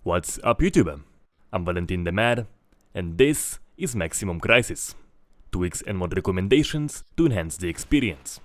What's up YouTube? I'm Valentin the Mad, and this is Maximum Crysis. Tweaks and mod recommendations to enhance the experience.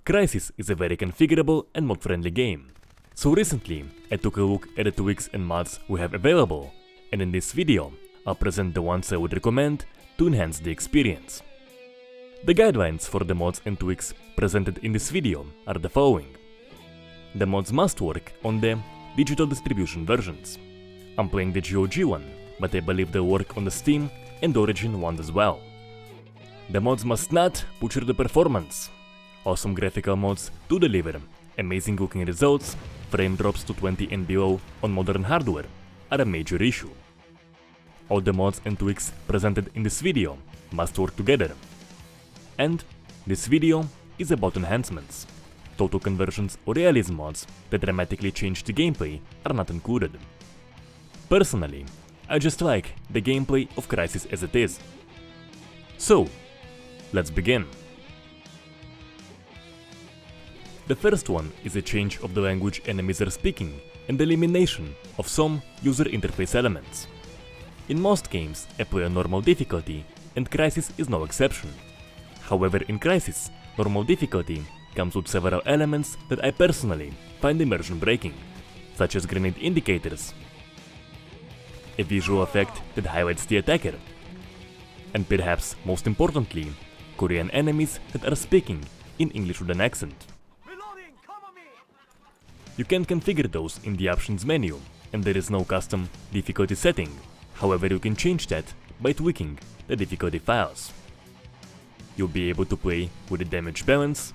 Crysis is a very configurable and mod-friendly game. So recently, I took a look at the tweaks and mods we have available, and in this video, I'll present the ones I would recommend to enhance the experience. The guidelines for the mods and tweaks presented in this video are the following. The mods must work on the digital distribution versions. I'm playing the GOG one, but I believe they'll work on the Steam and Origin ones as well. The mods must not butcher the performance. Awesome graphical mods to deliver amazing looking results, frame drops to 20 and below on modern hardware are a major issue. All the mods and tweaks presented in this video must work together. And this video is about enhancements. Total conversions or realism mods that dramatically change the gameplay are not included. Personally, I just like the gameplay of Crysis as it is. So, let's begin. The first one is a change of the language enemies are speaking and the elimination of some user interface elements. In most games, I play on normal difficulty, and Crysis is no exception. However, in Crysis, normal difficulty comes with several elements that I personally find immersion breaking, such as grenade indicators, a visual effect that highlights the attacker, and perhaps most importantly, Korean enemies that are speaking in English with an accent. You can configure those in the options menu, and there is no custom difficulty setting. However, you can change that by tweaking the difficulty files. You'll be able to play with the damage balance,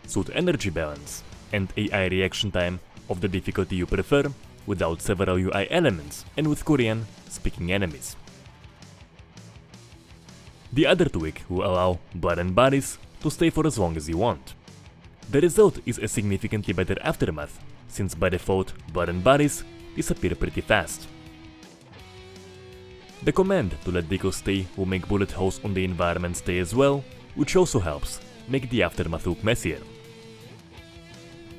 suit energy balance, and AI reaction time of the difficulty you prefer without several UI elements and with Korean speaking enemies. The other tweak will allow blood and bodies to stay for as long as you want. The result is a significantly better aftermath, since by default blood and bodies disappear pretty fast. The command to let decals stay will make bullet holes on the environment stay as well, which also helps make the aftermath look messier.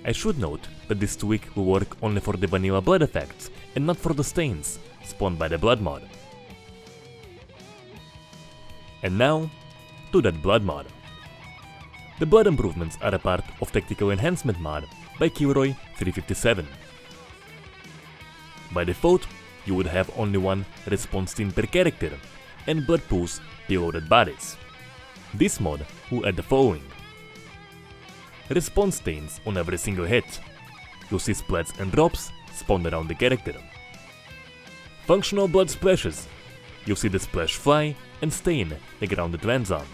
I should note that this tweak will work only for the vanilla blood effects and not for the stains spawned by the blood mod. And now, to that blood mod. The blood improvements are a part of Tactical Enhancement mod by Kilroy357. By default, you would have only one response stain per character and blood pools below dead bodies. This mod will add the following. Response stains on every single hit. You'll see splats and drops spawned around the character. Functional blood splashes. You'll see the splash fly and stain the ground it lands on.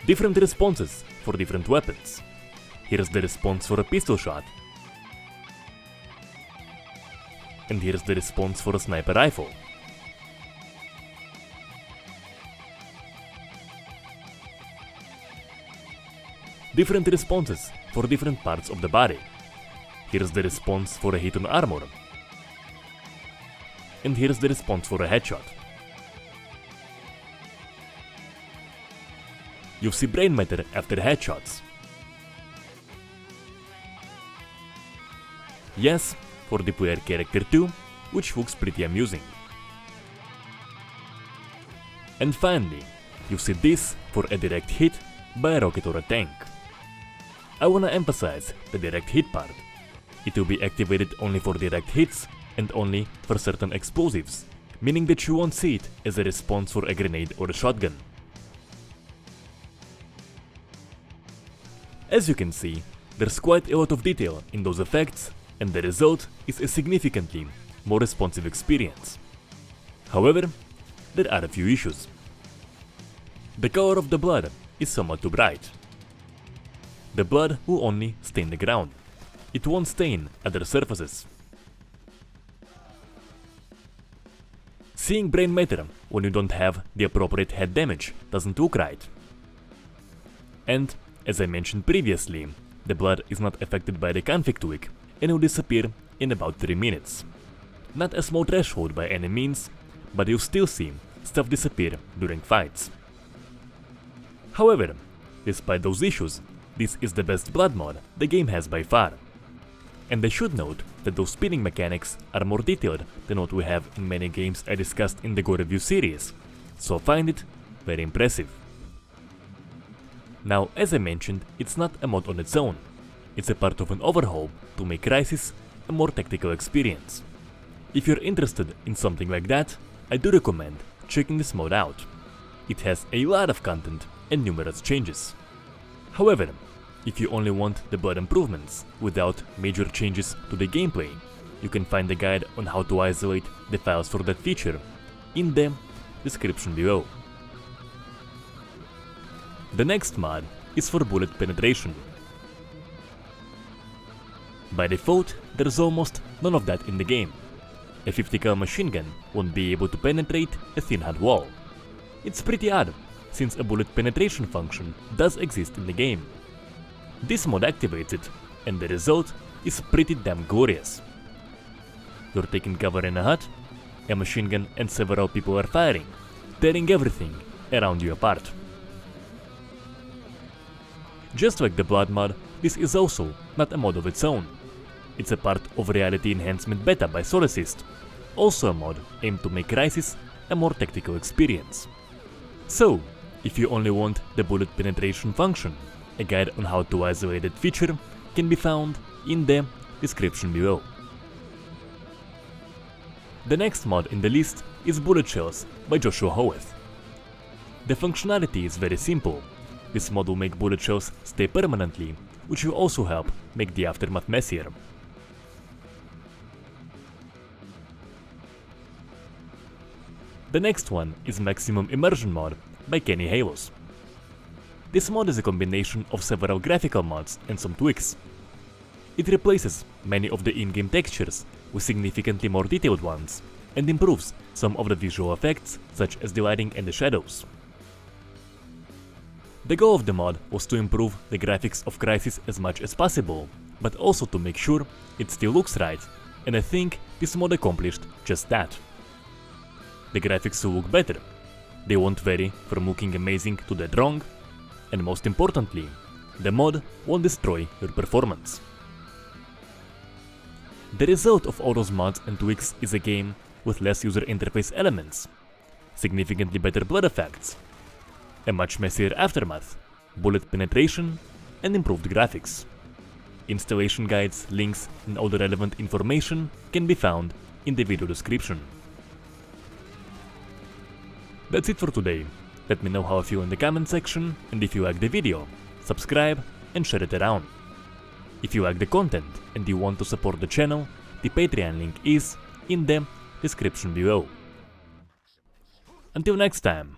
Different responses for different weapons. Here's the response for a pistol shot. And here's the response for a sniper rifle. Different responses for different parts of the body. Here's the response for a hit on armor. And here's the response for a headshot. You see brain matter after headshots. Yes, for the player character too, which looks pretty amusing. And finally, you see this for a direct hit by a rocket or a tank. I wanna emphasize the direct hit part. It will be activated only for direct hits and only for certain explosives, meaning that you won't see it as a response for a grenade or a shotgun. As you can see, there's quite a lot of detail in those effects, and the result is a significantly more responsive experience. However, there are a few issues. The color of the blood is somewhat too bright. The blood will only stain the ground. It won't stain other surfaces. Seeing brain matter when you don't have the appropriate head damage doesn't look right. And as I mentioned previously, the blood is not affected by the config tweak and will disappear in about 3 minutes. Not a small threshold by any means, but you'll still see stuff disappear during fights. However, despite those issues, this is the best blood mod the game has by far. And I should note that those spinning mechanics are more detailed than what we have in many games I discussed in the Go Review series, so I find it very impressive. Now, as I mentioned, it's not a mod on its own. It's a part of an overhaul to make Crysis a more tactical experience. If you're interested in something like that, I do recommend checking this mod out. It has a lot of content and numerous changes. However, if you only want the blood improvements without major changes to the gameplay, you can find a guide on how to isolate the files for that feature in the description below. The next mod is for bullet penetration. By default, there's almost none of that in the game. A 50 cal machine gun won't be able to penetrate a thin hard wall. It's pretty odd, since a bullet penetration function does exist in the game. This mod activates it, and the result is pretty damn glorious. You're taking cover in a hut, a machine gun and several people are firing, tearing everything around you apart. Just like the blood mod, this is also not a mod of its own. It's a part of Reality Enhancement Beta by Solecist, also a mod aimed to make Crysis a more tactical experience. So, if you only want the bullet penetration function, a guide on how to isolate that feature can be found in the description below. The next mod in the list is Bulletshells by Joshuahoeth. The functionality is very simple. This mod will make Bulletshells stay permanently, which will also help make the aftermath messier. The next one is Maximum Immersion mod by Kanyhalos. This mod is a combination of several graphical mods and some tweaks. It replaces many of the in-game textures with significantly more detailed ones, and improves some of the visual effects such as the lighting and the shadows. The goal of the mod was to improve the graphics of Crysis as much as possible, but also to make sure it still looks right, and I think this mod accomplished just that. The graphics will look better, they won't vary from looking amazing to dead wrong, and most importantly, the mod won't destroy your performance. The result of all those mods and tweaks is a game with less user interface elements, significantly better blood effects, a much messier aftermath, bullet penetration, and improved graphics. Installation guides, links, and all the relevant information can be found in the video description. That's it for today. Let me know how you feel in the comment section, and if you like the video, subscribe and share it around. If you like the content and you want to support the channel, the Patreon link is in the description below. Until next time.